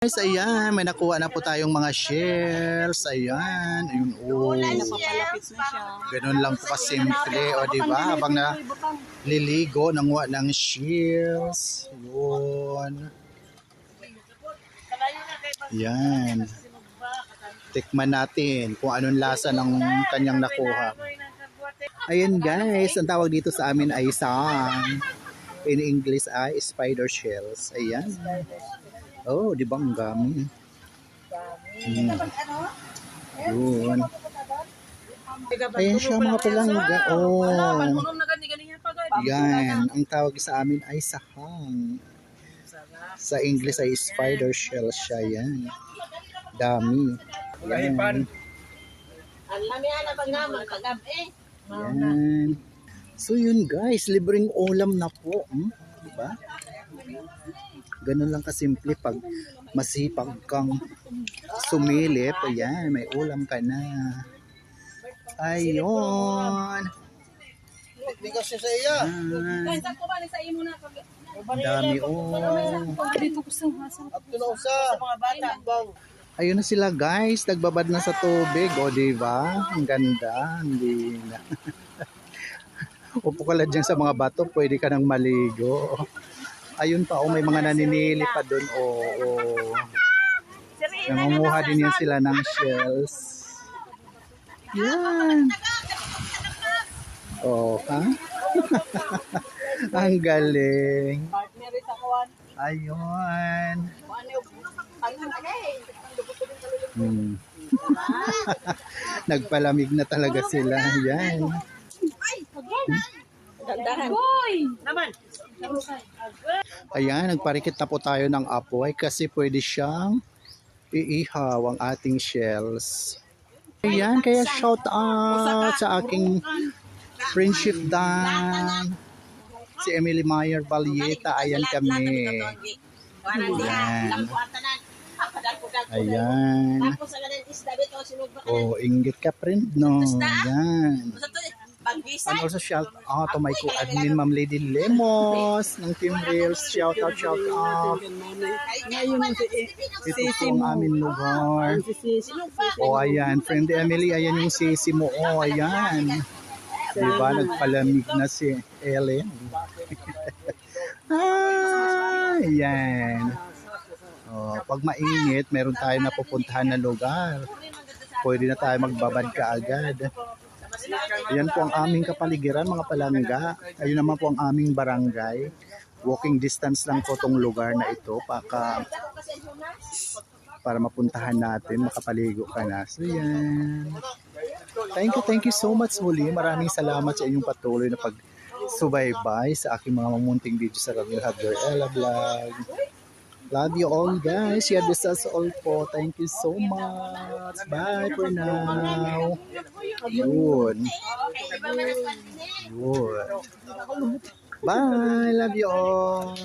Guys, ayan, may nakuha na po tayong mga shells. Ayan, ayun, oh. Napapalapit na siya. Ganun lang po kasimple, o diba? Habang naliligo, nanguha ng shells. Yun. Ayan. Tikman natin kung anong lasa ng kanyang nakuha. Ayan guys, ang tawag dito sa amin ay sang. In English ay spider shells. Ayan. Oh, di ba ang gami? Yun. Ayan siya mga palangga. Oh. Yan. Ang tawag sa amin ay sahang. Sa English ay spider shell siya. Yan. Dami. Yan. Yan. So yun guys, libreng ulam na po. Diba? Ganun lang kasimple pag masipag kang sumilip. Ayan, may ulam ka na. Ayun. Hindi kasi sa iya. Dami Ayun na sila guys, nagbabad na sa tubig. O diba? Ang ganda. Hindi na. Upo ka lang dyan sa mga bato, pwede ka nang maligo. Ayun pa, may mga naninili pa doon. Nangunguha din yan sila ng shells. Yan. Ha? Ang galing. Ayun. Nagpalamig na talaga sila. Yan. Ayan, nagparikit na po tayo ng apoy kasi pwede siyang iihaw ang ating shells. Ayan, kaya shout out sa aking friendship dan si Emily Mayer Valieta. Ayan kami. Ayan. Oh, inggit ka friend, no? Ayan. And also shout out to my co-admin Ma'am Lady Lemos ng Team Reels. Shout out. Ito po ang aming lugar. Ayan. Friend Emily, ayan yung sisi mo. Ayan. Diba, nagpalamig na si Ellen. Ayan. Pag mainit, meron tayo napupuntahan na lugar. Pwede na tayo magbabad ka agad. Ayan po ang aming kapaligiran mga palangga. Ayun naman po ang aming barangay. Walking distance lang po itong lugar na ito para mapuntahan natin, makapaligo ka na. So yan. Thank you so much muli. Maraming salamat sa inyong patuloy na pagsubaybay sa aking mga mamunting video sa Ramil Hadler Ella Vlog. Love you all guys. Yeah, this is all po. Thank you so much. Bye for now. Yun. Bye. Love you all.